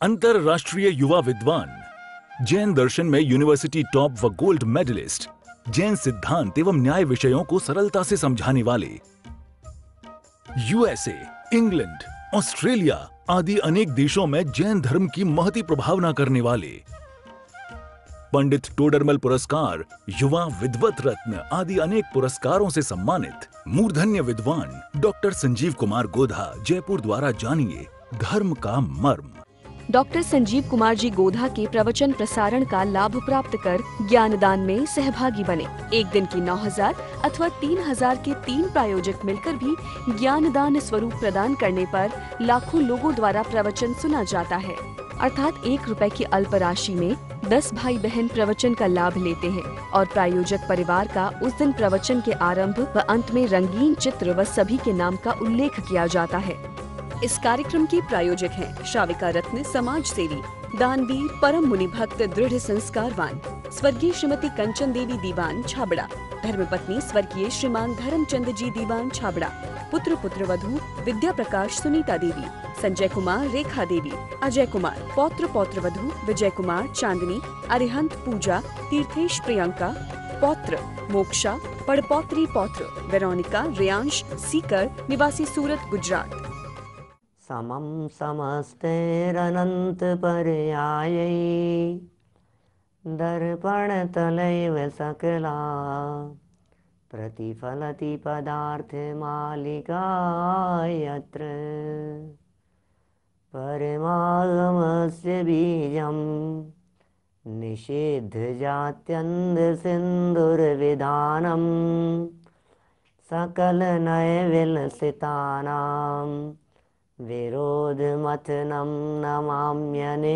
अंतरराष्ट्रीय युवा विद्वान, जैन दर्शन में यूनिवर्सिटी टॉप व गोल्ड मेडलिस्ट, जैन सिद्धांत एवं न्याय विषयों को सरलता से समझाने वाले, यूएसए, इंग्लैंड, ऑस्ट्रेलिया आदि अनेक देशों में जैन धर्म की महती प्रभावना करने वाले, पंडित टोडरमल पुरस्कार, युवा विद्वत रत्न आदि अनेक पुरस्कारों से सम्मानित मूर्धन्य विद्वान डॉक्टर संजीव कुमार गोधा जयपुर द्वारा जानिए धर्म का मर्म। डॉक्टर संजीव कुमार जी गोधा के प्रवचन प्रसारण का लाभ प्राप्त कर ज्ञानदान में सहभागी बने। एक दिन की 9,000 अथवा 3,000 के 3 प्रायोजक मिलकर भी ज्ञानदान स्वरूप प्रदान करने पर लाखों लोगों द्वारा प्रवचन सुना जाता है। अर्थात 1 रुपए की अल्प राशि में 10 भाई बहन प्रवचन का लाभ लेते हैं और प्रायोजक परिवार का उस दिन प्रवचन के आरंभ व अंत में रंगीन चित्र व सभी के नाम का उल्लेख किया जाता है। इस कार्यक्रम के प्रायोजक हैं श्राविका रत्न समाज सेवी, दानवीर, परम मुनि भक्त, दृढ़ संस्कारवान स्वर्गीय श्रीमती कंचन देवी दीवान छाबड़ा, धर्मपत्नी स्वर्गीय श्रीमान धर्मचंद जी दीवान छाबड़ा, पुत्र पुत्रवधू विद्या प्रकाश सुनीता देवी, संजय कुमार रेखा देवी, अजय कुमार, पौत्र पौत्रवधू विजय कुमार चांदनी, अरिहंत पूजा, तीर्थेश प्रियंका, पौत्र मोक्षा, पड़पौत्री पौत्र वेरोनिका रेयांश सीकर निवासी सूरत गुजरात। समं समस्तैरनंत पर्यायै दर्पणतलैव सकला प्रतिफलति पदार्थमालिका यत्र परमागमस्य बीजं निषेधजात्यन्धसिन्धुर्विधानं सकलनयविलसितानां विरोधमथनं नमाम्यनेकान्तम्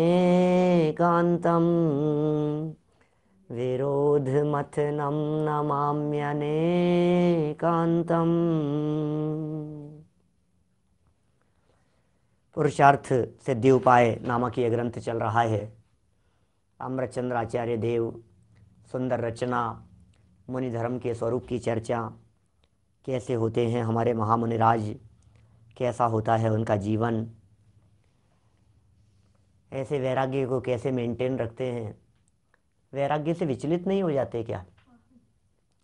विरोधमथनं नमाम्यनेकान्तम्। पुरुषार्थ सिद्धि उपाय नामक ये ग्रंथ चल रहा है। अमृतचंद्र आचार्य देव सुंदर रचना, मुनि धर्म के स्वरूप की चर्चा, कैसे होते हैं हमारे महामुनिराज, कैसा होता है उनका जीवन, ऐसे वैराग्य को कैसे मेंटेन रखते हैं, वैराग्य से विचलित नहीं हो जाते क्या?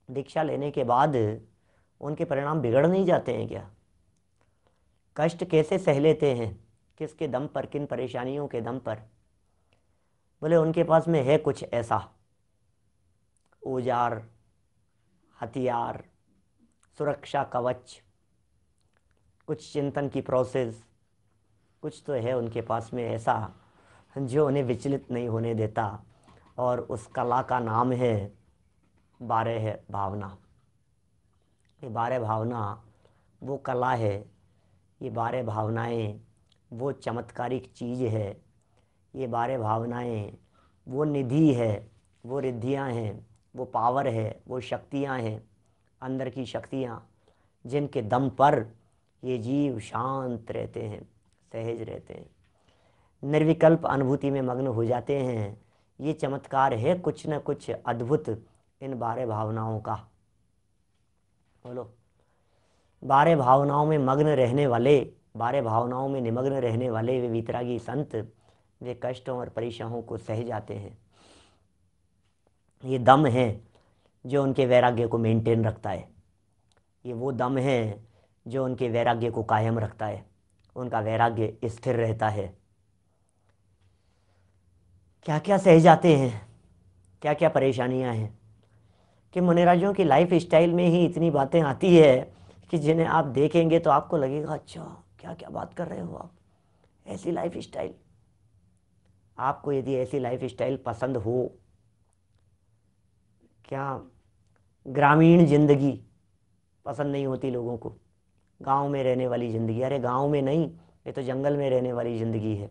दीक्षा लेने के बाद उनके परिणाम बिगड़ नहीं जाते हैं क्या? कष्ट कैसे सह लेते हैं, किसके दम पर, किन परेशानियों के दम पर? बोले उनके पास में है कुछ ऐसा औजार, हथियार, सुरक्षा कवच, कुछ चिंतन की प्रोसेस, कुछ तो है उनके पास में ऐसा जो उन्हें विचलित नहीं होने देता, और उस कला का नाम है 12 भावना। ये 12 भावना वो कला है, ये 12 भावनाएं वो चमत्कारिक चीज़ है, ये 12 भावनाएं वो निधि है, वो रिद्धियाँ हैं, वो पावर है, वो शक्तियाँ हैं, अंदर की शक्तियाँ जिनके दम पर ये जीव शांत रहते हैं, सहज रहते हैं, निर्विकल्प अनुभूति में मग्न हो जाते हैं। ये चमत्कार है कुछ न कुछ अद्भुत इन 12 भावनाओं का। बोलो, 12 भावनाओं में मग्न रहने वाले, 12 भावनाओं में निमग्न रहने वाले वे वितरागी संत, वे कष्टों और परेशानियों को सह जाते हैं। ये दम है जो उनके वैराग्य को मेंटेन रखता है, ये वो दम है जो उनके वैराग्य को कायम रखता है, उनका वैराग्य स्थिर रहता है। क्या क्या सह जाते हैं, क्या क्या परेशानियां हैं कि मुनिराजों की लाइफ स्टाइल में ही इतनी बातें आती है कि जिन्हें आप देखेंगे तो आपको लगेगा अच्छा क्या क्या बात कर रहे हो आप, ऐसी लाइफ स्टाइल। आपको यदि ऐसी लाइफ स्टाइल पसंद हो, क्या ग्रामीण जिंदगी पसंद नहीं होती लोगों को? गांव में रहने वाली ज़िंदगी, अरे गांव में नहीं, ये तो जंगल में रहने वाली ज़िंदगी है।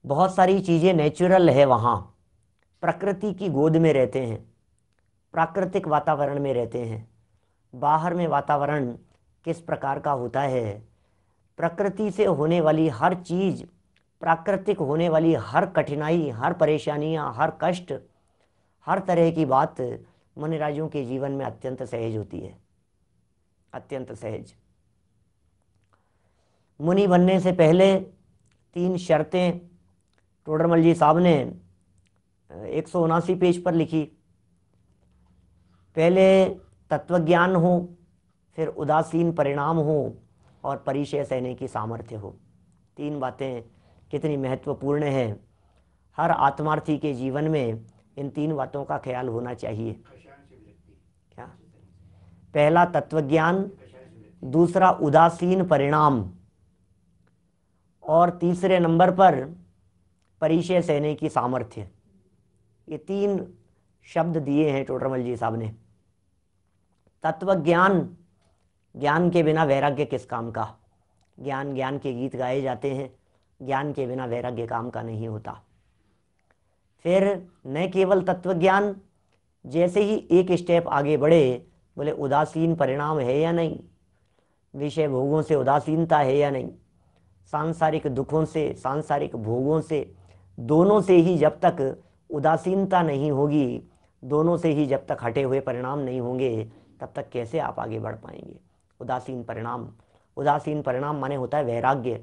बहुत सारी चीज़ें नेचुरल है, वहाँ प्रकृति की गोद में रहते हैं, प्राकृतिक वातावरण में रहते हैं। बाहर में वातावरण किस प्रकार का होता है, प्रकृति से होने वाली हर चीज़, प्राकृतिक होने वाली हर कठिनाई, हर परेशानियाँ, हर कष्ट, हर तरह की बात मुनिराजों के जीवन में अत्यंत सहज होती है, अत्यंत सहज। मुनि बनने से पहले 3 शर्तें टोडरमल जी साहब ने 179 पेज पर लिखी। पहले तत्वज्ञान हो, फिर उदासीन परिणाम हो और परिचय सहने की सामर्थ्य हो। 3 बातें कितनी महत्वपूर्ण है। हर आत्मार्थी के जीवन में इन 3 बातों का ख्याल होना चाहिए। क्या? पहला तत्वज्ञान, दूसरा उदासीन परिणाम और तीसरे नंबर पर परिचय सहने की सामर्थ्य। ये 3 शब्द दिए हैं टोडरमल जी साहब ने। तत्वज्ञान, ज्ञान के बिना वैराग्य किस काम का। ज्ञान ज्ञान के गीत गाए जाते हैं, ज्ञान के बिना वैराग्य काम का नहीं होता। फिर न केवल तत्वज्ञान, जैसे ही एक स्टेप आगे बढ़े, बोले उदासीन परिणाम है या नहीं, विषय भोगों से उदासीनता है या नहीं, सांसारिक दुखों से, सांसारिक भोगों से, दोनों से ही जब तक उदासीनता नहीं होगी, दोनों से ही जब तक हटे हुए परिणाम नहीं होंगे, तब तक कैसे आप आगे बढ़ पाएंगे। उदासीन परिणाम, उदासीन परिणाम माने होता है वैराग्य।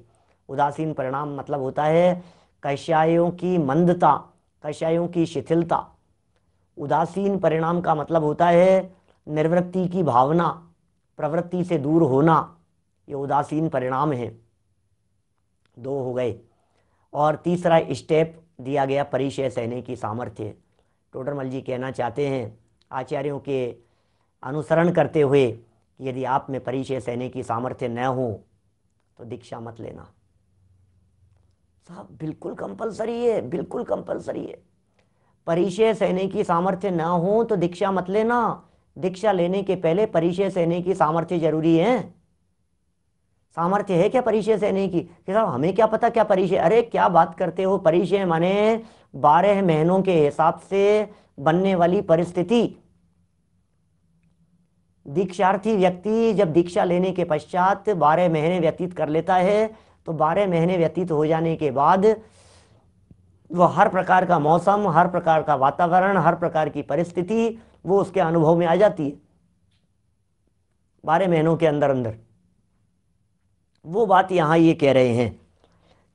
उदासीन परिणाम मतलब होता है कषायों की मंदता, कषायों की शिथिलता। उदासीन परिणाम का मतलब होता है निर्वृत्ति की भावना, प्रवृत्ति से दूर होना। ये उदासीन परिणाम है। 2 हो गए। और तीसरा स्टेप दिया गया परिचय सहने की सामर्थ्य। टोडरमल जी कहना चाहते हैं आचार्यों के अनुसरण करते हुए, यदि आप में परिचय सहने की सामर्थ्य न हो तो दीक्षा मत लेना। साहब बिल्कुल कंपलसरी है, बिल्कुल कंपलसरी है। परिचय सहने की सामर्थ्य न हो तो दीक्षा मत लेना। दीक्षा लेने के पहले परिचय सहने की सामर्थ्य जरूरी है। सामर्थ्य है क्या परिचय सहने की? कि साहब हमें क्या पता क्या परिचय। अरे क्या बात करते हो, परिचय माने 12 महीनों के हिसाब से बनने वाली परिस्थिति। दीक्षार्थी व्यक्ति जब दीक्षा लेने के पश्चात 12 महीने व्यतीत कर लेता है, तो 12 महीने व्यतीत हो जाने के बाद वह हर प्रकार का मौसम, हर प्रकार का वातावरण, हर प्रकार की परिस्थिति वो उसके अनुभव में आ जाती है 12 महीनों के अंदर अंदर। वो बात यहाँ ये कह रहे हैं।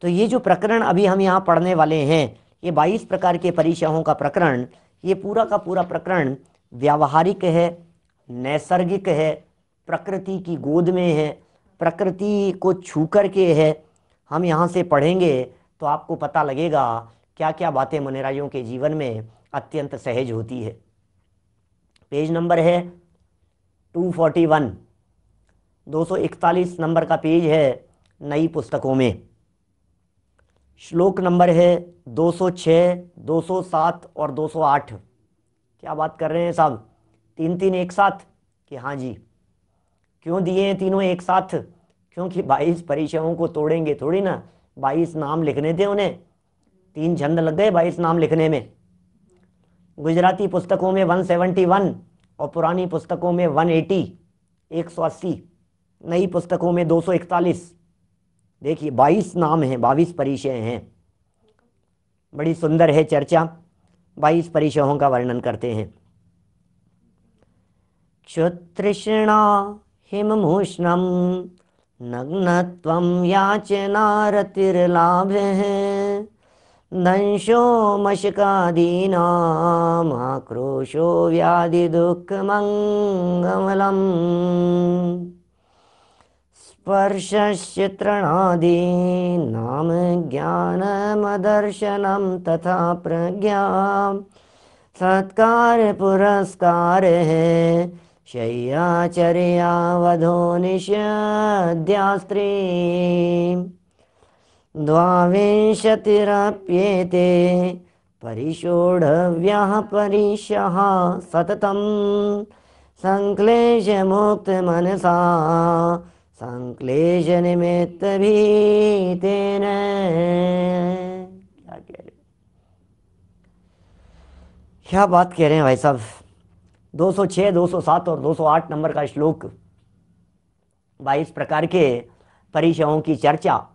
तो ये जो प्रकरण अभी हम यहाँ पढ़ने वाले हैं, ये 22 प्रकार के परिचयों का प्रकरण, ये पूरा का पूरा प्रकरण व्यावहारिक है, नैसर्गिक है, प्रकृति की गोद में है, प्रकृति को छू कर के है। हम यहाँ से पढ़ेंगे तो आपको पता लगेगा क्या क्या बातें मुनिराजों के जीवन में अत्यंत सहज होती है। पेज नंबर है 241, 241 नंबर का पेज है नई पुस्तकों में। श्लोक नंबर है 206, 207 और 208। क्या बात कर रहे हैं साहब, 3 एक साथ? कि हाँ जी। क्यों दिए हैं तीनों एक साथ? क्योंकि 22 परिचयों को तोड़ेंगे थोड़ी ना। 22 नाम लिखने थे उन्हें, 3 छंद लग गए 22 नाम लिखने में। गुजराती पुस्तकों में 171 और पुरानी पुस्तकों में 180, 180, नई पुस्तकों में 241। देखिए 22 नाम हैं, 22 परिचय हैं। बड़ी सुंदर है चर्चा। 22 परिचयों का वर्णन करते हैं। क्षुतृष्णा हिममूष्णम नग्नत्वं याचनारतिर्लाभः दंशो मशकादीनाम् आक्रोशो व्याधिदुःखमङ्गमलम् स्पर्शस्य तृणादीनां ज्ञानमदर्शनं तथा प्रज्ञा सत्कार पुरस्कारः शय्याचर्यावधो निषद्यास्त्री 22 परिषोढव्यः परिशः सततं संक्लेशमुक्तमनसा संक्लेशनिमित्तभीतेन। क्या कह रहे, क्या बात कह रहे हैं भाई साहब। 206, 207 और 208 नंबर का श्लोक। 22 प्रकार के परिचयों की चर्चा।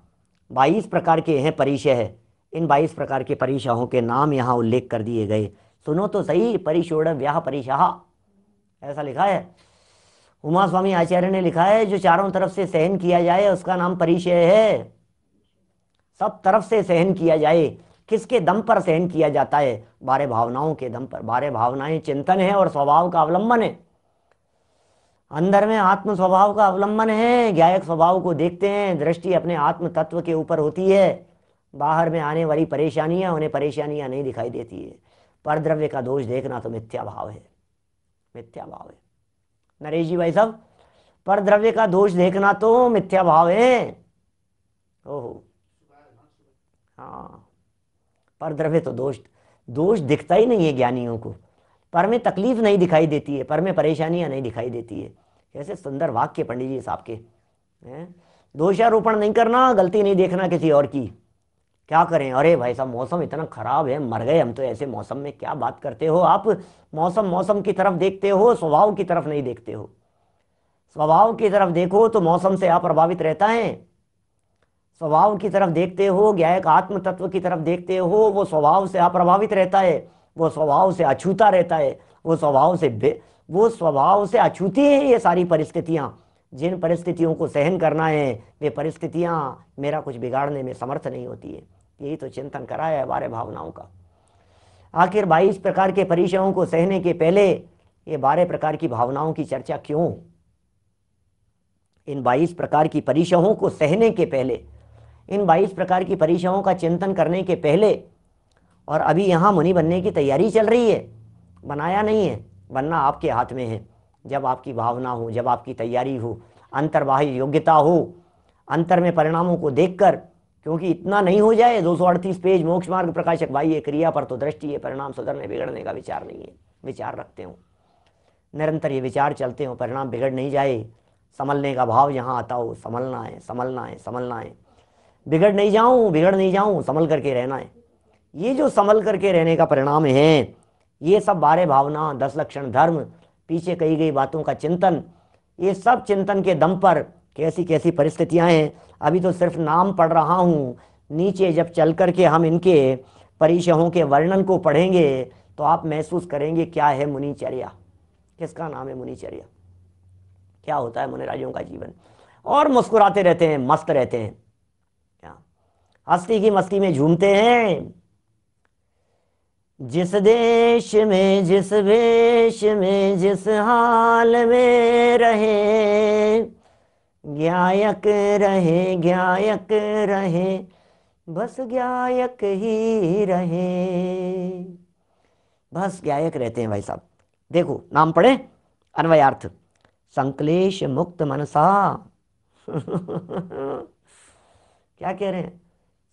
22 प्रकार के हैं परिचय। इन 22 प्रकार के परिचयों के नाम यहाँ उल्लेख कर दिए गए। सुनो तो सही, परिषोढव्यः परिशः ऐसा लिखा है। उमा स्वामी आचार्य ने लिखा है जो चारों तरफ से सहन किया जाए उसका नाम परिचय है। सब तरफ से सहन किया जाए। किसके दम पर सहन किया जाता है? बारह भावनाओं के दम पर। बारह भावनाएं चिंतन है और स्वभाव का अवलंबन है। अंदर में आत्म स्वभाव का अवलंबन है। ज्ञायक स्वभाव को देखते हैं, दृष्टि अपने आत्म तत्व के ऊपर होती है। बाहर में आने वाली परेशानियां उन्हें परेशानियां नहीं दिखाई देती है। पर द्रव्य का दोष देखना तो मिथ्या भाव है, मिथ्या भाव है। नरेश जी भाई साहब, पर द्रव्य का दोष देखना तो मिथ्या भाव है। ओहो, हाँ, पर द्रव्य तो दोष दोष दिखता ही नहीं है ज्ञानियों को। पर में तकलीफ नहीं दिखाई देती है, पर में परेशानियां नहीं दिखाई देती है। कैसे सुंदर वाक्य पंडित जी साहब के हैं। दोषारोपण नहीं करना, गलती नहीं देखना किसी और की। क्या करें? अरे भाई साहब मौसम इतना खराब है, मर गए हम तो ऐसे मौसम में। क्या बात करते हो आप? मौसम मौसम की तरफ देखते हो, स्वभाव की तरफ नहीं देखते हो। स्वभाव की तरफ देखो तो मौसम से आप प्रभावित रहता है। स्वभाव की तरफ देखते हो, ज्ञायक आत्म तत्व की तरफ देखते हो, वो स्वभाव से अप्रभावित रहता है, वो स्वभाव से अछूता रहता है, वो स्वभाव से अछूती है। ये सारी परिस्थितियां, जिन परिस्थितियों को सहन करना है, वे परिस्थितियां मेरा कुछ बिगाड़ने में समर्थ नहीं होती है। यही तो चिंतन कराया है बारह भावनाओं का। आखिर 22 प्रकार के परिचयों को सहने के पहले ये 12 प्रकार की भावनाओं की चर्चा क्यों? इन 22 प्रकार की परिचयों को सहने के पहले, इन 22 प्रकार की परिचयों का चिंतन करने के पहले, और अभी यहाँ मुनि बनने की तैयारी चल रही है, बनाया नहीं है। बनना आपके हाथ में है। जब आपकी भावना हो, जब आपकी तैयारी हो, अंतर्बाह्य योग्यता हो, अंतर में परिणामों को देखकर, क्योंकि इतना नहीं हो जाए 238 पेज मोक्ष मार्ग प्रकाशक भाई, ये क्रिया पर तो दृष्टि है, परिणाम सुधरने बिगड़ने का विचार नहीं है। विचार रखते हो, निरंतर ये विचार चलते हो, परिणाम बिगड़ नहीं जाए, संभलने का भाव यहाँ आता हो। संभलना है, संभलना है, संभलना है। बिगड़ नहीं जाऊं, संभल करके रहना है। ये जो संभल करके रहने का परिणाम है, ये सब 12 भावना, 10 लक्षण धर्म, पीछे कही गई बातों का चिंतन, ये सब चिंतन के दम पर कैसी कैसी परिस्थितियां हैं। अभी तो सिर्फ नाम पढ़ रहा हूँ, नीचे जब चल करके हम इनके परिचयों के वर्णन को पढ़ेंगे तो आप महसूस करेंगे क्या है मुनिचर्या, किसका नाम है मुनिचर्या, क्या होता है मुनिराजों का जीवन। और मुस्कुराते रहते हैं, मस्त रहते हैं, क्या हस्ती की मस्ती में झूमते हैं। जिस देश में, जिस वेश में, जिस हाल में रहे, ज्ञायक रहे, ज्ञायक रहे, बस ज्ञायक ही रहे। बस ज्ञायक रहते हैं भाई साहब। देखो नाम पढ़े, अन्वयार्थ। संक्लेश मुक्त मनसा क्या कह रहे हैं?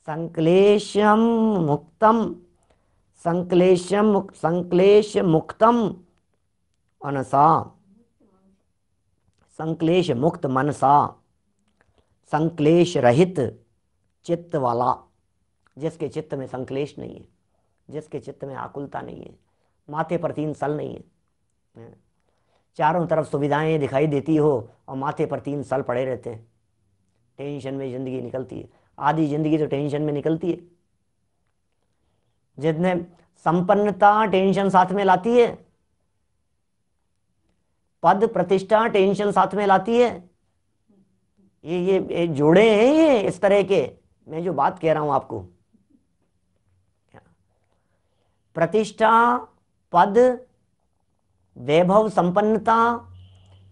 संक्लेशम मुक्तम, संक्लेश मुक्तम मनसा, संक्लेश मुक्त मनसा, संक्लेश रहित चित्त वाला, जिसके चित्त में संक्लेश नहीं है, जिसके चित्त में आकुलता नहीं है, माथे पर 3 सल नहीं है, चारों तरफ सुविधाएं दिखाई देती हो और माथे पर 3 सल पड़े रहते हैं। टेंशन में जिंदगी निकलती है, आधी जिंदगी तो टेंशन में निकलती है। जितने संपन्नता टेंशन साथ में लाती है, पद प्रतिष्ठा टेंशन साथ में लाती है। ये जोड़े हैं ये इस तरह के, मैं जो बात कह रहा हूं आपको। प्रतिष्ठा, पद, वैभव, संपन्नता,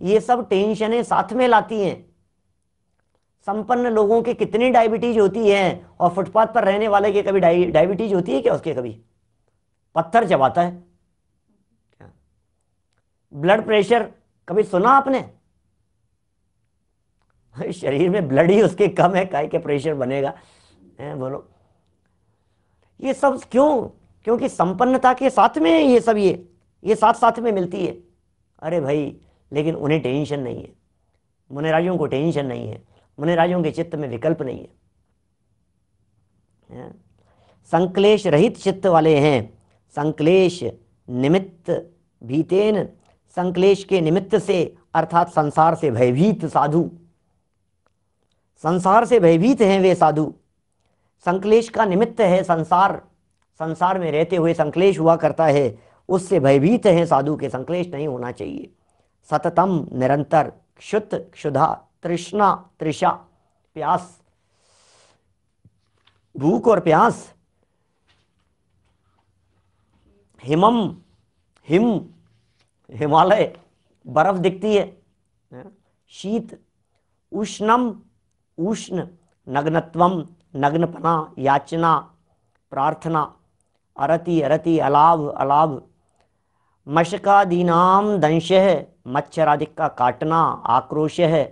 ये सब टेंशनें साथ में लाती हैं। संपन्न लोगों के कितनी डायबिटीज होती है, और फुटपाथ पर रहने वाले के कभी डायबिटीज होती है क्या? उसके कभी पत्थर चबाता है। ब्लड प्रेशर कभी सुना आपने? शरीर में ब्लड ही उसके कम है, काहे के प्रेशर बनेगा बोलो। ये सब क्यों? क्योंकि संपन्नता के साथ में ये सब, ये साथ साथ में मिलती है। अरे भाई, लेकिन उन्हें टेंशन नहीं है, मुनिराजों को टेंशन नहीं है, मुनिराजों के चित्त में विकल्प नहीं है, संक्लेश रहित चित्त वाले हैं। संक्लेश निमित्त भीतेन, संक्लेश के निमित्त से अर्थात संसार से भयभीत साधु, संसार से भयभीत हैं वे साधु। संक्लेश का निमित्त है संसार, संसार में रहते हुए संक्लेश हुआ करता है, उससे भयभीत हैं साधु के। संक्लेश नहीं होना चाहिए। सततम निरंतर, क्षुत क्षुधा, तृष्णा तृषा, प्यास, भूख और प्यास। हिमम, हिम हिमालय, बर्फ दिखती है। शीत, उष्णम, उष्ण, नग्नत्वम, नग्नपना, याचना, प्रार्थना, अरति, अरति, अलाभ, अलाभ, मशकादीनाम दंशः, मच्छरादिक का काटना, आक्रोश है,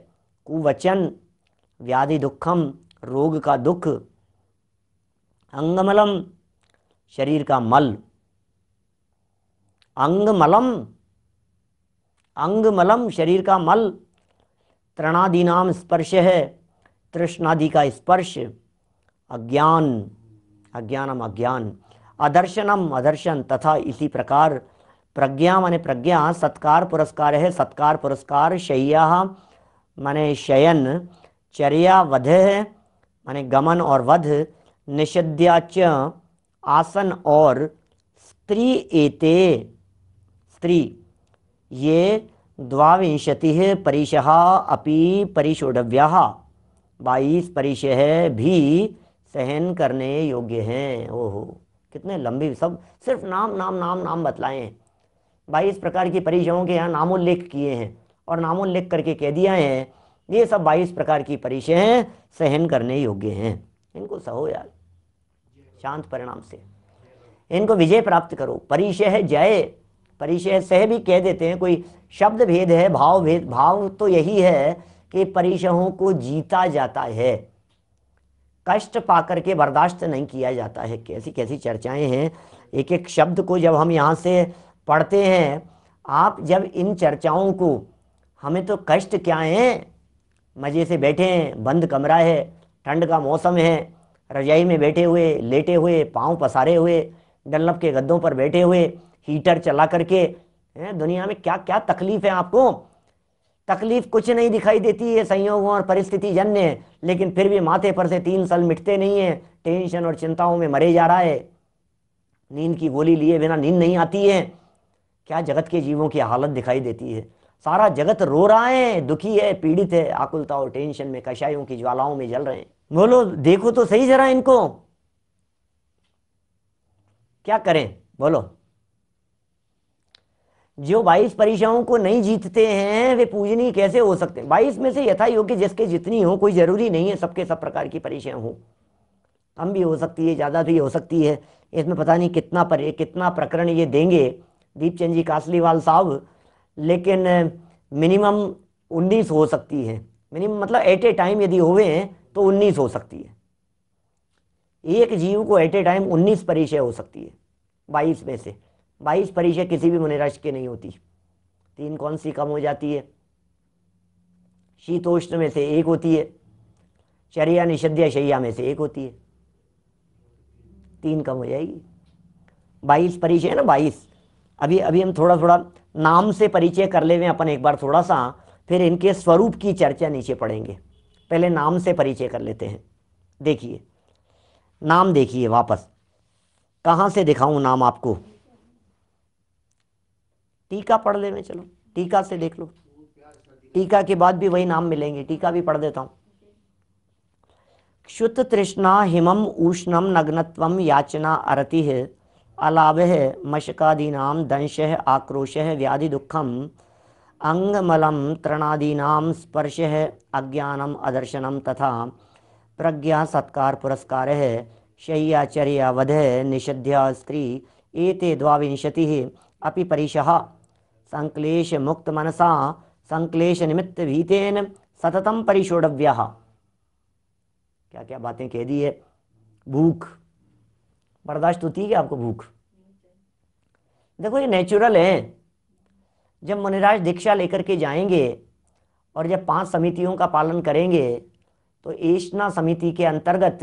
कुवचन, व्याधि दुखम, रोग का दुख, अंगमलम, शरीर का मल, अंगमलम, अंगमलम, शरीर का मल, तृणादीनाम स्पर्श है, तृष्णादि का स्पर्श, अज्ञान, अज्ञानम, अज्ञान, अदर्शनम, अदर्शन, तथा इसी प्रकार प्रज्ञा माने प्रज्ञा, सत्कार पुरस्कार है, सत्कार पुरस्कार, शय्या माने शयन, चर्या वध है माने गमन और वध, निषिध्याच आसन और स्त्री एते, स्त्री, ये द्वाविंशतिः परिशः अपि परिशोढव्याः, 22 परिशः भी सहन करने योग्य हैं। ओहो, कितने लंबी, सब सिर्फ नाम नाम नाम नाम बतलाए हैं। 22 प्रकार की परिशयों के यहाँ नामोल्लेख किए हैं और नामोल्लेख करके कह दिया है ये सब 22 प्रकार की परिशय हैं, सहन करने योग्य हैं। इनको सहो यार, शांत परिणाम से इनको विजय प्राप्त करो। परिशय है जय, परिशय सह भी कह देते हैं, कोई शब्द भेद है, भाव भेद। भाव तो यही है कि परिशयों को जीता जाता है, कष्ट पाकर के बर्दाश्त नहीं किया जाता है। कैसी कैसी चर्चाएं हैं, एक एक शब्द को जब हम यहाँ से पढ़ते हैं, आप जब इन चर्चाओं को, हमें तो कष्ट क्या है, मज़े से बैठे हैं, बंद कमरा है, ठंड का मौसम है, रजाई में बैठे हुए, लेटे हुए, पाँव पसारे हुए, डंलप के गद्दों पर बैठे हुए, हीटर चला करके हैं। दुनिया में क्या क्या तकलीफ है आपको, तकलीफ कुछ नहीं दिखाई देती है, संयोगों और परिस्थिति जन्य है, लेकिन फिर भी माथे पर से 3 साल मिटते नहीं है, टेंशन और चिंताओं में मरे जा रहा है, नींद की गोली लिए बिना नींद नहीं आती है। क्या जगत के जीवों की हालत दिखाई देती है, सारा जगत रो रहा है, दुखी है, पीड़ित है, आकुलता और टेंशन में, कषायों की ज्वालाओं में जल रहे हैं। बोलो देखो तो सही जरा इनको, क्या करें बोलो। जो 22 परीक्षाओं को नहीं जीतते हैं वे पूजनीय कैसे हो सकते हैं। 22 में से यथा योग्य जिसके जितनी हो, कोई जरूरी नहीं है सबके सब प्रकार की परीक्षाएं हो, कम भी हो सकती है, ज़्यादा भी हो सकती है। इसमें पता नहीं कितना प्रकरण ये देंगे दीपचंद जी कासलीवाल साहब, लेकिन मिनिमम 19 हो सकती है। मिनिमम मतलब एट ए टाइम यदि हुए हैं तो 19 हो सकती है। एक जीव को एट ए टाइम 19 परिचय हो सकती है। 22 में से 22 परिचय किसी भी मुनिराज के नहीं होती। 3 कौन सी कम हो जाती है, शीतोष्ण में से 1 होती है, चर्या निषद्या शय्या में से 1 होती है, 3 कम हो जाएगी। 22 परिचय है ना, 22। अभी हम थोड़ा थोड़ा नाम से परिचय कर ले अपन एक बार थोड़ा सा, फिर इनके स्वरूप की चर्चा नीचे पढ़ेंगे। पहले नाम से परिचय कर लेते हैं। देखिए नाम, देखिए वापस कहाँ से दिखाऊं नाम आपको, टीका पढ़ ले में, चलो टीका से देख लो, टीका के बाद भी वही नाम मिलेंगे, टीका भी पढ़ देता हूं। क्षुत तृष्णा हिमम उष्णम नग्नत्वम याचना अरतिः अलाभः मशकादीनाम दंशः आक्रोशः व्याधि दुखम अंगमलम तृणादीनाम स्पर्शः अज्ञानम अदर्शनम तथा प्रज्ञा सत्कार पुरस्कारः शय्याचर्या वधः निषद्या स्त्री एते 22 अपि परिशः संक्लेश मुक्त मनसा संक्लेश निमित्त भीतेन सततम परिशोढव्याः। क्या क्या बातें कह दी है। भूख बर्दाश्त होती है क्या आपको भूख? देखो ये नेचुरल है। जब मुनिराज दीक्षा लेकर के जाएंगे और जब 5 समितियों का पालन करेंगे तो एषणा समिति के अंतर्गत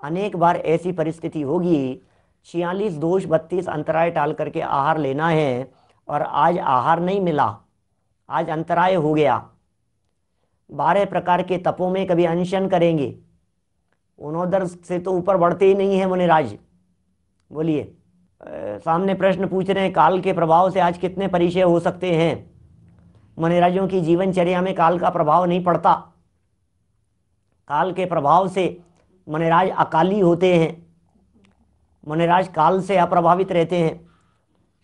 अनेक बार ऐसी परिस्थिति होगी, 46 दोष 32 अंतराय टाल करके आहार लेना है और आज आहार नहीं मिला, आज अंतराय हो गया। 12 प्रकार के तपों में कभी अनशन करेंगे, उन्होंने से तो ऊपर बढ़ते ही नहीं है मुनिराज। बोलिए, सामने प्रश्न पूछ रहे हैं काल के प्रभाव से आज कितने परिचय हो सकते हैं। मुनिराजों की जीवनचर्या में काल का प्रभाव नहीं पड़ता। काल के प्रभाव से मुनिराज अकाली होते हैं, मुनिराज काल से अप्रभावित रहते हैं,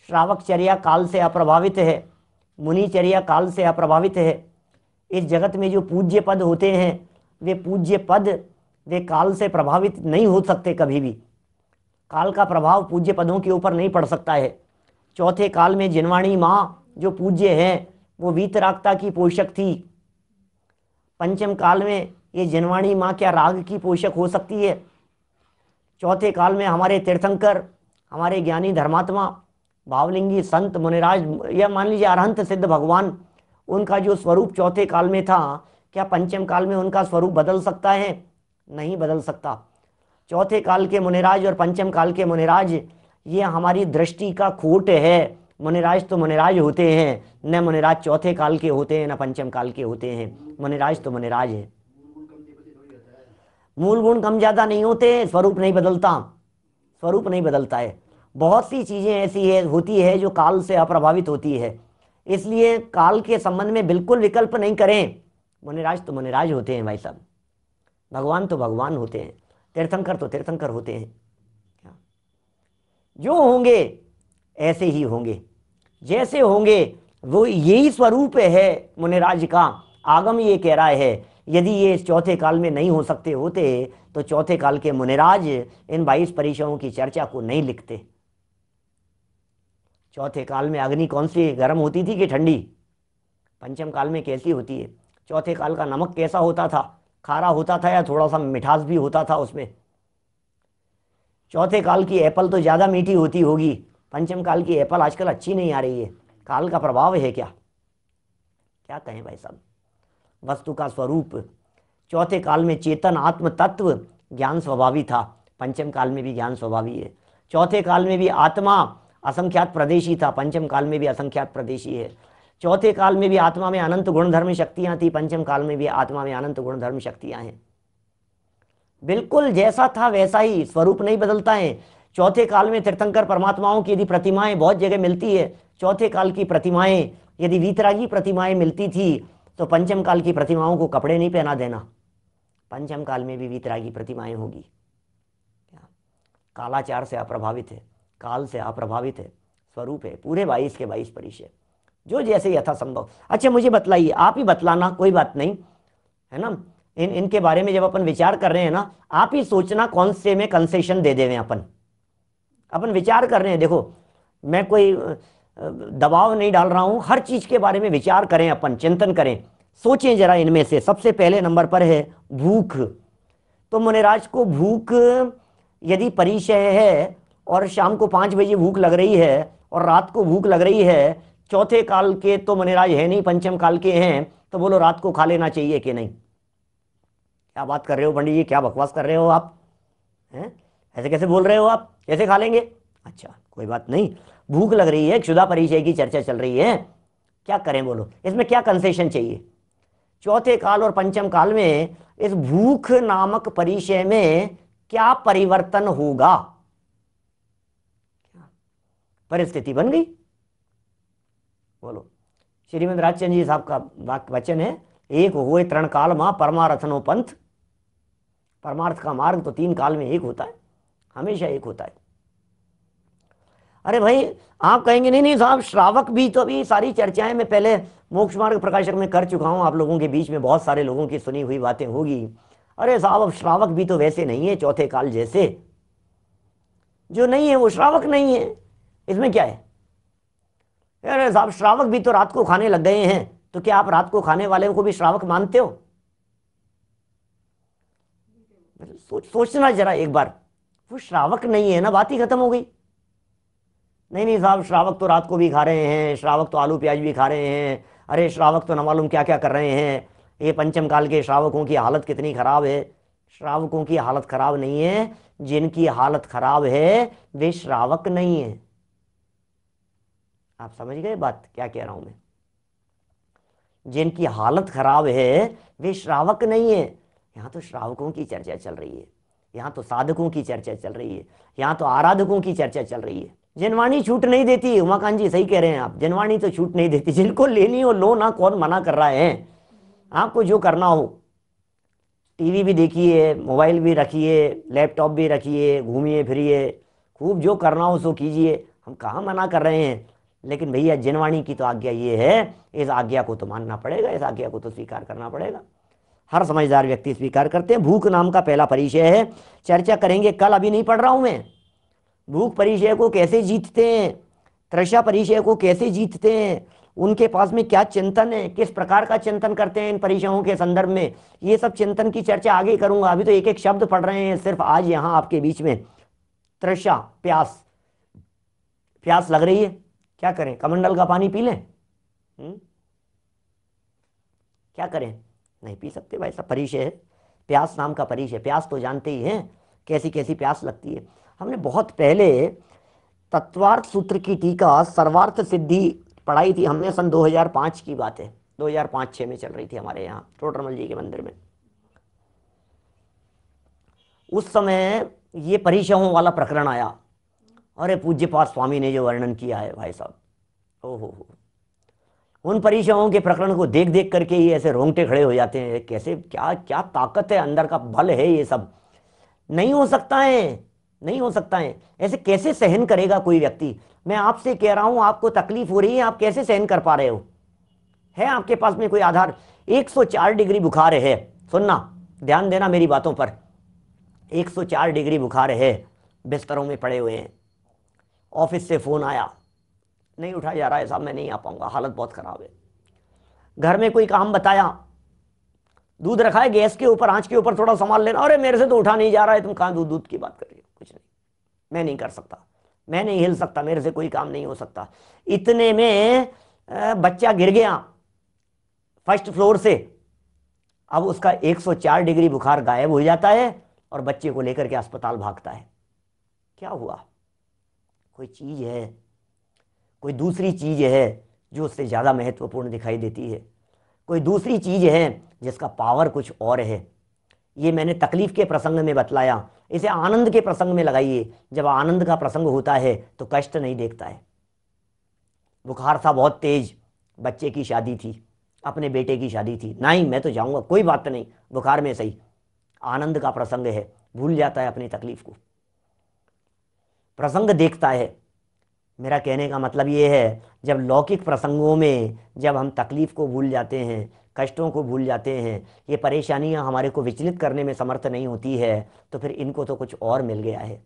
श्रावकचर्या काल से अप्रभावित है, मुनिचर्या काल से अप्रभावित है। इस जगत में जो पूज्य पद होते हैं वे पूज्य पद वे काल से प्रभावित नहीं हो सकते कभी भी। काल का प्रभाव पूज्य पदों के ऊपर नहीं पड़ सकता है। चौथे काल में जिनवाणी माँ जो पूज्य है वो वीतरागता की पोषक थी। पंचम काल में ये जिनवाणी माँ क्या राग की पोषक हो सकती है? चौथे काल में हमारे तीर्थंकर, हमारे ज्ञानी धर्मात्मा, भावलिंगी संत मुनिराज या मान लीजिए अरहंत सिद्ध भगवान, उनका जो स्वरूप चौथे काल में था, क्या पंचम काल में उनका स्वरूप बदल सकता है? नहीं बदल सकता। चौथे काल के मुनिराज और पंचम काल के मुनिराज ये हमारी दृष्टि का खोट है। मुनिराज तो मुनिराज होते हैं, न मुनिराज चौथे काल के होते हैं न पंचम काल के होते हैं। मुनिराज तो मुनिराज है। मूल गुण कम ज्यादा नहीं होते, स्वरूप नहीं बदलता, स्वरूप नहीं बदलता है। बहुत सी चीजें ऐसी है होती है जो काल से अप्रभावित होती है, इसलिए काल के संबंध में बिल्कुल विकल्प नहीं करें। मुनिराज तो मुनिराज होते हैं भाई साहब, भगवान तो भगवान होते हैं, तीर्थंकर तो तीर्थंकर होते हैं। जो होंगे ऐसे ही होंगे, जैसे होंगे वो यही स्वरूप है मुनिराज का। आगम ये कह रहा है यदि ये इस चौथे काल में नहीं हो सकते होते तो चौथे काल के मुनिराज इन 22 परिचयों की चर्चा को नहीं लिखते। चौथे काल में अग्नि कौन सी गर्म होती थी कि ठंडी? पंचम काल में कैसी होती है? चौथे काल का नमक कैसा होता था? खारा होता था या थोड़ा सा मिठास भी होता था उसमें? चौथे काल की एप्पल तो ज़्यादा मीठी होती होगी, पंचम काल की एप्पल आजकल अच्छी नहीं आ रही है। काल का प्रभाव है क्या? क्या कहें भाई साहब। वस्तु का स्वरूप चौथे काल में चेतन आत्म तत्व ज्ञान स्वभावी था, पंचम काल में भी ज्ञान स्वभावी है। चौथे काल में भी आत्मा असंख्यात प्रदेशी था, पंचम काल में भी असंख्यात प्रदेशी है। चौथे काल में भी आत्मा में अनंत गुणधर्म शक्तियां थी, पंचम काल में भी आत्मा में अनंत गुणधर्म शक्तियां हैं। बिल्कुल जैसा था वैसा ही, स्वरूप नहीं बदलता है। चौथे काल में तीर्थंकर परमात्माओं की यदि प्रतिमाएं बहुत जगह मिलती है, चौथे काल की प्रतिमाएं यदि वीतरागी प्रतिमाएं मिलती थी तो पंचम काल की प्रतिमाओं को कपड़े नहीं पहना देना, पंचम काल में भी वीतरागी प्रतिमाएं होगी। कालाचार से अप्रभावित है, काल से अप्रभावित है, स्वरूप है पूरे 22 के 22 परिचय, जो जैसे यथासंभव। अच्छा मुझे बतलाइए, आप ही बतलाना, कोई बात नहीं है ना। इनके बारे में जब अपन विचार कर रहे हैं ना, आप ही सोचना कौन से में कंसेशन दे देवें। अपन विचार कर रहे हैं, देखो मैं कोई दबाव नहीं डाल रहा हूं, हर चीज के बारे में विचार करें, अपन चिंतन करें, सोचें जरा। इनमें से सबसे पहले नंबर पर है भूख। तो मुनिराज को भूख यदि परिचय है और शाम को 5 बजे भूख लग रही है और रात को भूख लग रही है, चौथे काल के तो मुनिराज है नहीं, पंचम काल के हैं, तो बोलो रात को खा लेना चाहिए कि नहीं? क्या बात कर रहे हो पंडित जी, क्या बकवास कर रहे हो आप हैं? ऐसे कैसे बोल रहे हो आप, कैसे खा लेंगे? अच्छा कोई बात नहीं, भूख लग रही है, क्षुधा परिचय की चर्चा चल रही है, क्या करें बोलो, इसमें क्या कंसेशन चाहिए? चौथे काल और पंचम काल में इस भूख नामक परिचय में क्या परिवर्तन होगा? परिस्थिति बन गई, बोलो। श्रीमद राजचंद्र जी साहब का वचन है, एक होए तृण काल मां परमार्थनो पंथ। परमार्थ का मार्ग तो 3 काल में एक होता है, हमेशा एक होता है। अरे भाई आप कहेंगे नहीं नहीं साहब, श्रावक भी तो अभी सारी चर्चाएं मैं पहले मोक्ष मार्ग प्रकाशक में कर चुका हूं, आप लोगों के बीच में बहुत सारे लोगों की सुनी हुई बातें होगी। अरे साहब अब श्रावक भी तो वैसे नहीं है चौथे काल जैसे, जो नहीं है वो श्रावक नहीं है, इसमें क्या है? अरे साहब श्रावक भी तो रात को खाने लग गए हैं, तो क्या आप रात को खाने वाले को भी श्रावक मानते हो? सोचना जरा एक बार, वो श्रावक नहीं है ना, बात ही खत्म हो गई। नहीं नहीं साहब श्रावक तो रात को भी खा रहे हैं, श्रावक तो आलू प्याज भी खा रहे हैं, अरे श्रावक तो न मालूम क्या क्या कर रहे हैं, ये पंचम काल के श्रावकों की हालत कितनी खराब है। श्रावकों की हालत खराब नहीं है, जिनकी हालत खराब है वे श्रावक नहीं है। आप समझ गए बात क्या कह रहा हूं मैं? जिनकी हालत खराब है वे श्रावक नहीं है। यहाँ तो श्रावकों की चर्चा चल रही है, यहाँ तो साधकों की चर्चा चल रही है, यहाँ तो आराधकों की चर्चा चल रही है। जनवाणी छूट नहीं देती, उमाकांत जी सही कह रहे हैं आप, जनवाणी तो छूट नहीं देती, जिनको लेनी हो लो ना, कौन मना कर रहा है? आपको जो करना हो टीवी भी देखिए, मोबाइल भी रखिए, लैपटॉप भी रखिए, घूमिए फिरिए, खूब जो करना हो सो कीजिए, हम कहाँ मना कर रहे हैं। लेकिन भैया जिनवाणी की तो आज्ञा ये है, इस आज्ञा को तो मानना पड़ेगा, इस आज्ञा को तो स्वीकार करना पड़ेगा। हर समझदार व्यक्ति स्वीकार करते हैं। भूख नाम का पहला परिचय है, चर्चा करेंगे कल, अभी नहीं पढ़ रहा हूं मैं। भूख परिचय को कैसे जीतते हैं, तृषा परिचय को कैसे जीतते हैं, उनके पास में क्या चिंतन है, किस प्रकार का चिंतन करते हैं इन परिचयों के संदर्भ में, ये सब चिंतन की चर्चा आगे करूंगा। अभी तो एक एक शब्द पढ़ रहे हैं सिर्फ आज यहां आपके बीच में। तृषा, प्यास, प्यास लग रही है, क्या करें, कमंडल का पानी पी लें? क्या करें, नहीं पी सकते भाई साहब। परिचय है, प्यास नाम का परिचय। प्यास तो जानते ही हैं कैसी कैसी प्यास लगती है। हमने बहुत पहले तत्वार्थ सूत्र की टीका सर्वार्थ सिद्धि पढ़ाई थी हमने, सन 2005 की बात है, 2005-06 में चल रही थी हमारे यहाँ टोडरमल जी के मंदिर में। उस समय ये परिचयों वाला प्रकरण आया। अरे पूज्यपाद स्वामी ने जो वर्णन किया है भाई साहब, ओहो, उन परिचयों के प्रकरण को देख देख करके ही ऐसे रोंगटे खड़े हो जाते हैं। कैसे, क्या क्या ताकत है, अंदर का बल है, ये सब नहीं हो सकता है, नहीं हो सकता है। ऐसे कैसे सहन करेगा कोई व्यक्ति? मैं आपसे कह रहा हूं, आपको तकलीफ हो रही है, आप कैसे सहन कर पा रहे हो? है आपके पास में कोई आधार? 104 डिग्री बुखार है, सुनना, ध्यान देना मेरी बातों पर। 104 डिग्री बुखार है, बिस्तरों में पड़े हुए हैं। ऑफिस से फोन आया, नहीं उठा जा रहा है साहब, मैं नहीं आ पाऊंगा, हालत बहुत खराब है। घर में कोई काम बताया, दूध रखा है गैस के ऊपर, आंच के ऊपर, थोड़ा संभाल लेना। अरे मेरे से तो उठा नहीं जा रहा है, तुम कहां दूध दूध की बात कर रही हो? कुछ नहीं, मैं नहीं कर सकता, मैं नहीं हिल सकता, मेरे से कोई काम नहीं हो सकता। इतने में बच्चा गिर गया फर्स्ट फ्लोर से। अब उसका 104 डिग्री बुखार गायब हो जाता है और बच्चे को लेकर के अस्पताल भागता है। क्या हुआ? कोई चीज है, कोई दूसरी चीज है जो उससे ज्यादा महत्वपूर्ण दिखाई देती है, कोई दूसरी चीज है जिसका पावर कुछ और है। ये मैंने तकलीफ के प्रसंग में बतलाया, इसे आनंद के प्रसंग में लगाइए। जब आनंद का प्रसंग होता है तो कष्ट नहीं देखता है। बुखार था बहुत तेज, बच्चे की शादी थी, अपने बेटे की शादी थी, नहीं मैं तो जाऊंगा, कोई बात नहीं, बुखार में सही। आनंद का प्रसंग है, भूल जाता है अपनी तकलीफ को, प्रसंग देखता है। मेरा कहने का मतलब ये है, जब लौकिक प्रसंगों में जब हम तकलीफ को भूल जाते हैं, कष्टों को भूल जाते हैं, ये परेशानियां हमारे को विचलित करने में समर्थ नहीं होती है, तो फिर इनको तो कुछ और मिल गया है।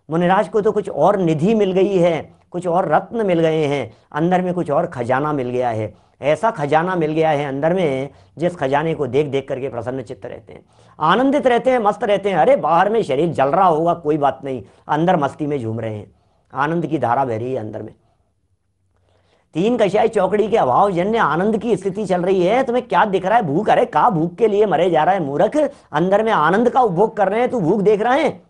मुनिराज को तो कुछ और निधि मिल गई है, कुछ और रत्न मिल गए हैं, अंदर में कुछ और खजाना मिल गया है। ऐसा खजाना मिल गया है अंदर में, जिस खजाने को देख देख करके प्रसन्न चित्त रहते हैं, आनंदित रहते हैं, मस्त रहते हैं। अरे बाहर में शरीर जल रहा होगा, कोई बात नहीं, अंदर मस्ती में झूम रहे हैं, आनंद की धारा बह रही है अंदर में। तीन कषाय चौकड़ी के अभाव जन्य आनंद की स्थिति चल रही है। तुम्हें क्या दिख रहा है? भूख। अरे का भूख के लिए मरे जा रहा है मूर्ख, अंदर में आनंद का उपभोग कर रहे हैं, तू भूख देख रहा है?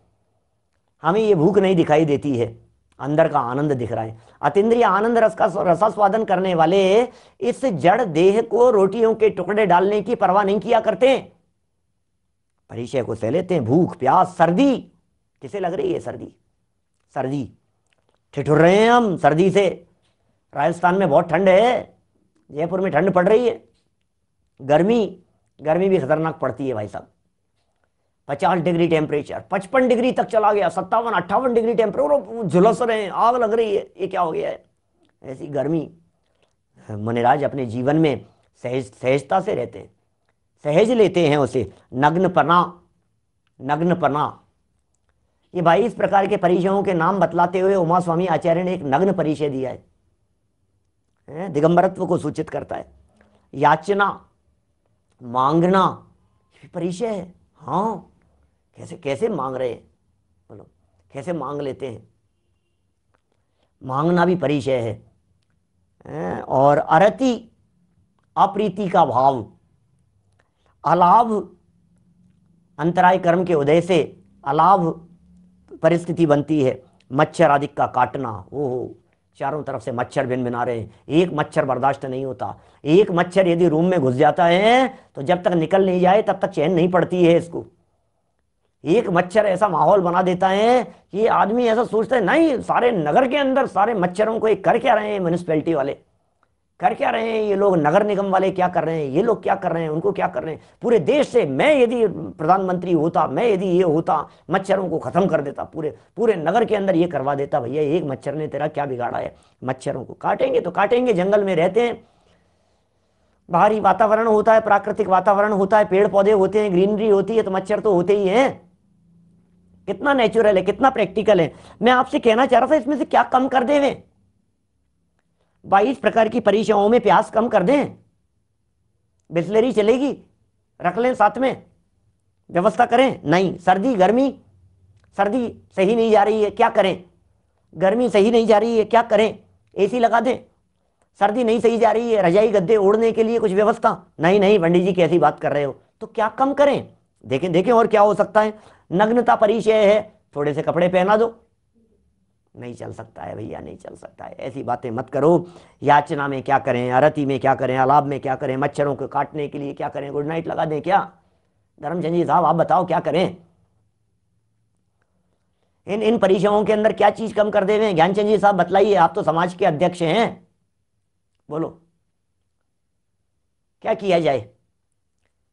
हमें ये भूख नहीं दिखाई देती है, अंदर का आनंद दिख रहा है। अतीन्द्रिय आनंद रस का रसास्वादन करने वाले इस जड़ देह को रोटियों के टुकड़े डालने की परवाह नहीं किया करते, परिचय को सह लेते हैं। भूख, प्यास, सर्दी, किसे लग रही है सर्दी? सर्दी, ठिठुर रहे हैं हम सर्दी से। राजस्थान में बहुत ठंड है, जयपुर में ठंड पड़ रही है। गर्मी, गर्मी भी खतरनाक पड़ती है भाई साहब। 50 डिग्री टेम्परेचर, 55 डिग्री तक चला गया, 57-58 डिग्री टेम्परेचर, झुलस रहे हैं, आग लग रही है, ये क्या हो गया है? ऐसी गर्मी। मुनिराज अपने जीवन में सहजता से रहते हैं, सहज लेते हैं उसे। नग्नपना, नग्नपना, ये 22 प्रकार के परिचयों के नाम बतलाते हुए उमा स्वामी आचार्य ने एक नग्न परिचय दिया है, दिगंबरत्व को सूचित करता है। याचना, मांगना, परिचय है। हाँ, कैसे कैसे मांग रहे हैं, बोलो कैसे मांग लेते हैं, मांगना भी परिचय है। और अरति, अप्रीति का भाव, अलाभ, अंतराय कर्म के उदय से अलाभ परिस्थिति बनती है। मच्छर आदि का काटना, ओहो, चारों तरफ से मच्छर भिन भिना रहे हैं, एक मच्छर बर्दाश्त नहीं होता। एक मच्छर यदि रूम में घुस जाता है तो जब तक निकल नहीं जाए तब तक चैन नहीं पड़ती है इसको। एक मच्छर ऐसा माहौल बना देता है कि आदमी ऐसा सोचता है, नहीं सारे नगर के अंदर सारे मच्छरों को एक कर क्या रहे हैं म्यूनिसिपैलिटी वाले, कर क्या रहे हैं ये लोग, नगर निगम वाले क्या कर रहे हैं, ये लोग क्या कर रहे हैं, उनको क्या कर रहे हैं। पूरे देश से मैं यदि प्रधानमंत्री होता, मैं यदि ये होता, मच्छरों को खत्म कर देता, पूरे पूरे नगर के अंदर ये करवा देता। भैया एक मच्छर ने तेरा क्या बिगाड़ा है। मच्छरों को काटेंगे तो काटेंगे, जंगल में रहते हैं, बाहरी वातावरण होता है, प्राकृतिक वातावरण होता है, पेड़ पौधे होते हैं, ग्रीनरी होती है, तो मच्छर तो होते ही हैं। कितना नेचुरल है, कितना प्रैक्टिकल है। मैं आपसे कहना चाह रहा था इसमें से क्या कम कर देवे, 22 प्रकार की परीक्षाओं में प्यास कम कर दें, बिस्लेरी चलेगी, रख लें साथ में, व्यवस्था करें। नहीं, सर्दी गर्मी, सर्दी सही नहीं जा रही है, क्या करें, गर्मी सही नहीं जा रही है, क्या करें, एसी लगा दें। सर्दी नहीं सही जा रही है, रजाई गद्दे ओढ़ने के लिए कुछ व्यवस्था। नहीं नहीं पंडित जी कैसी बात कर रहे हो, तो क्या कम करें, देखें देखें और क्या हो सकता है। नग्नता परिचय है, थोड़े से कपड़े पहना दो। नहीं चल सकता है भैया, नहीं चल सकता है, ऐसी बातें मत करो। याचना में क्या करें, आरती में क्या करें, अलाप में क्या करें, मच्छरों को काटने के लिए क्या करें, गुड नाइट लगा दें क्या। धर्मचंद जी साहब आप बताओ क्या करें, इन परीक्षाओं के अंदर क्या चीज कम कर देवे। ज्ञानचंद जी साहब बतलाइए, आप तो समाज के अध्यक्ष हैं, बोलो क्या किया जाए।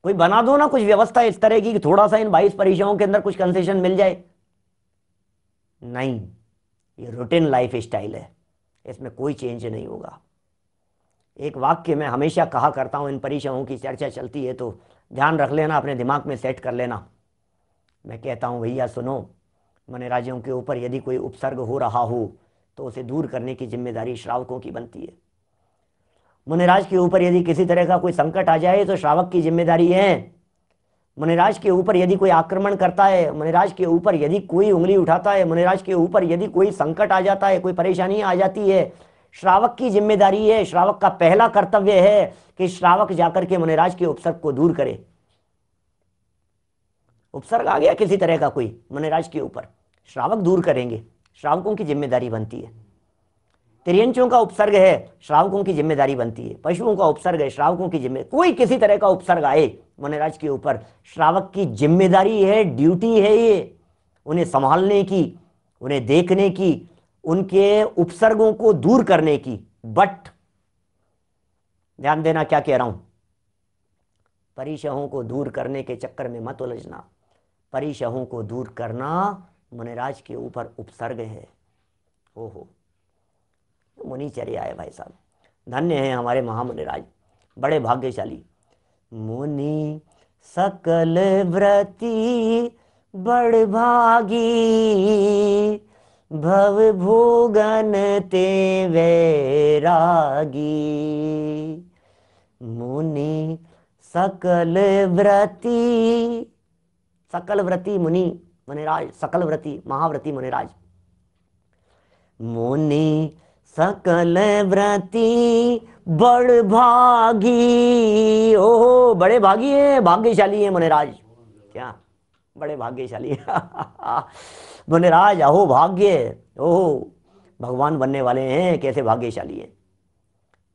कोई बना दो ना कुछ व्यवस्था इस तरह की कि थोड़ा सा इन 22 परीक्षाओं के अंदर कुछ कंसेशन मिल जाए। नहीं, ये रूटीन लाइफ स्टाइल है, इसमें कोई चेंज नहीं होगा। एक वाक्य मैं हमेशा कहा करता हूं, इन परीक्षाओं की चर्चा चलती है तो ध्यान रख लेना, अपने दिमाग में सेट कर लेना। मैं कहता हूं भैया सुनो, मने राज्यों के ऊपर यदि कोई उपसर्ग हो रहा हो तो उसे दूर करने की जिम्मेदारी श्रावकों की बनती है। मुनिराज के ऊपर यदि किसी तरह का कोई संकट आ जाए तो श्रावक की जिम्मेदारी है। मुनिराज के ऊपर यदि कोई आक्रमण करता है, मुनिराज के ऊपर यदि कोई उंगली उठाता है, मुनिराज के ऊपर यदि कोई संकट आ जाता है, कोई परेशानी आ जाती है, श्रावक की जिम्मेदारी है। श्रावक का पहला कर्तव्य है कि श्रावक जाकर के मुनिराज के उपसर्ग को दूर करे। उपसर्ग आ गया किसी तरह का कोई मुनिराज के ऊपर, श्रावक दूर करेंगे, श्रावकों की जिम्मेदारी बनती है। तिर्यंचों का उपसर्ग है, श्रावकों की जिम्मेदारी बनती है। पशुओं का उपसर्ग है, श्रावकों की जिम्मेदारी। कोई किसी तरह का उपसर्ग आए मुनिराज के ऊपर, श्रावक की जिम्मेदारी है, ड्यूटी है ये, उन्हें संभालने की, उन्हें देखने की, उनके उपसर्गों को दूर करने की। बट ध्यान देना क्या कह रहा हूं, परिशहों को दूर करने के चक्कर में मत उलझना। परिशहों को दूर करना मुनिराज के ऊपर उपसर्ग है। ओहो, मुनिचर्या है भाई साहब। धन्य है हमारे महामुनिराज, बड़े भाग्यशाली। मुनि सकल व्रती बड़ भागी, भव भोगन ते वैरागी। मुनि सकल व्रती, सकल व्रती मुनि मुनिराज, सकल व्रती महाव्रती मुनिराज। मुनि सकल व्रती बड़ भागी, ओहो बड़े भागी है, भाग्यशाली है मुनिराज। क्या बड़े भाग्यशाली है मुनिराज, अहो भाग्य, ओहो भगवान बनने वाले हैं, कैसे भाग्यशाली है,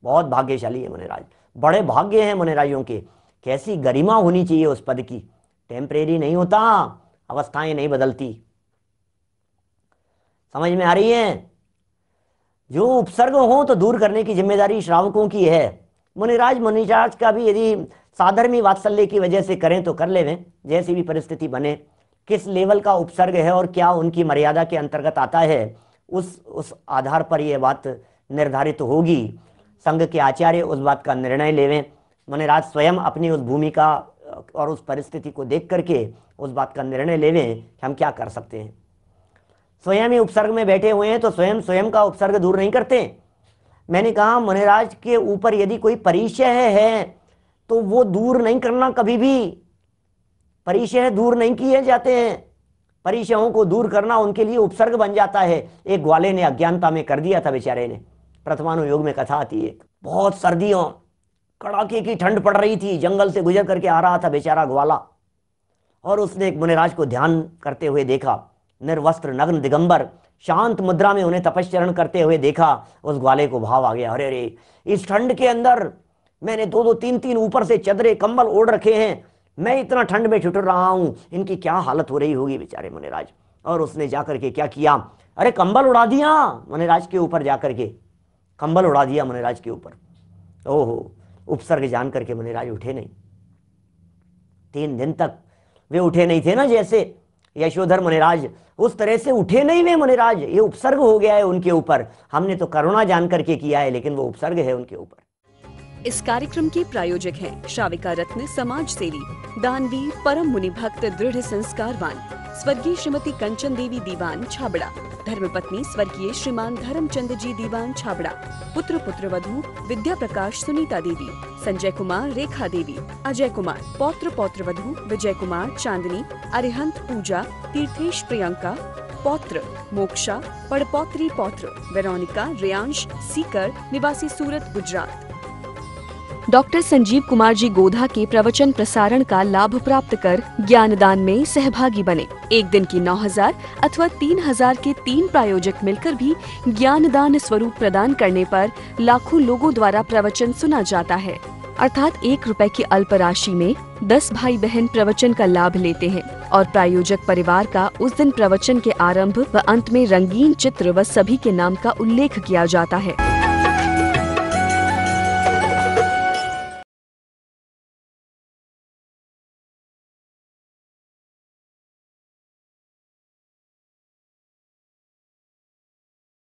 बहुत भाग्यशाली है मुनिराज। बड़े भाग्य हैं मुनिराजों के। कैसी गरिमा होनी चाहिए उस पद की, टेम्परेरी नहीं होता, अवस्थाएं नहीं बदलती। समझ में आ रही है। जो उपसर्ग हो तो दूर करने की जिम्मेदारी श्रावकों की है। मुनिराज का भी यदि साधर्मी वात्सल्य की वजह से करें तो कर लेवें, जैसी भी परिस्थिति बने। किस लेवल का उपसर्ग है और क्या उनकी मर्यादा के अंतर्गत आता है, उस आधार पर यह बात निर्धारित होगी। संघ के आचार्य उस बात का निर्णय लेवें। मुनिराज स्वयं अपनी उस भूमिका और उस परिस्थिति को देख करके उस बात का निर्णय लेवें कि हम क्या कर सकते हैं। स्वयं ही उपसर्ग में बैठे हुए हैं तो स्वयं का उपसर्ग दूर नहीं करते। मैंने कहा मुनिराज के ऊपर यदि कोई परिचय है तो वो दूर नहीं करना कभी भी। परिचय दूर नहीं किए जाते हैं, परिचयों को दूर करना उनके लिए उपसर्ग बन जाता है। एक ग्वाले ने अज्ञानता में कर दिया था बेचारे ने। प्रथमानुयोग में कथा आती है, बहुत सर्दियों कड़ाके की ठंड पड़ रही थी, जंगल से गुजर करके आ रहा था बेचारा ग्वाला, और उसने एक मुनिराज को ध्यान करते हुए देखा, निर्वस्त्र नग्न दिगंबर शांत मुद्रा में उन्हें तपस्चरण करते हुए देखा। उस ग्वाले को भाव आ गया, अरे अरे इस ठंड के अंदर मैंने 2-2 3-3 ऊपर से चदरे कंबल ओढ़ रखे हैं, मैं इतना ठंड में ठिठुर रहा हूं, इनकी क्या हालत हो रही होगी बेचारे मुनिराज। और उसने जाकर के क्या किया, अरे कंबल उड़ा दिया मुनिराज के ऊपर, जाकर के कंबल उड़ा दिया मुनिराज के ऊपर। ओहो, उपसर्ग जान करके मुनिराज उठे नहीं। 3 दिन तक वे उठे नहीं थे ना, जैसे यशोधर मुनिराज, उस तरह से उठे नहीं वे मुनिराज। ये उपसर्ग हो गया है उनके ऊपर। हमने तो करुणा जान करके किया है, लेकिन वो उपसर्ग है उनके ऊपर। इस कार्यक्रम के प्रायोजक हैं श्राविका रत्न समाज सेवी, दानवीर, परम मुनि भक्त, दृढ़ संस्कारवान स्वर्गीय श्रीमती कंचन देवी दीवान छाबड़ा, धर्मपत्नी स्वर्गीय श्रीमान धर्मचंद जी दीवान छाबड़ा, पुत्र पुत्रवधू विद्या प्रकाश सुनीता देवी, संजय कुमार रेखा देवी, अजय कुमार, पौत्र पौत्रवधू विजय कुमार चांदनी, अरिहंत पूजा, तीर्थेश प्रियंका, पौत्र मोक्षा, पड़पौत्री पौत्र वेरोनिका रियांश सीकर, निवासी सूरत गुजरात। डॉक्टर संजीव कुमार जी गोधा के प्रवचन प्रसारण का लाभ प्राप्त कर ज्ञानदान में सहभागी बने। एक दिन की 9,000 अथवा 3,000 के 3 प्रायोजक मिलकर भी ज्ञानदान स्वरूप प्रदान करने पर लाखों लोगों द्वारा प्रवचन सुना जाता है। अर्थात 1 रुपए की अल्प राशि में 10 भाई बहन प्रवचन का लाभ लेते हैं और प्रायोजक परिवार का उस दिन प्रवचन के आरंभ व अंत में रंगीन चित्र व सभी के नाम का उल्लेख किया जाता है।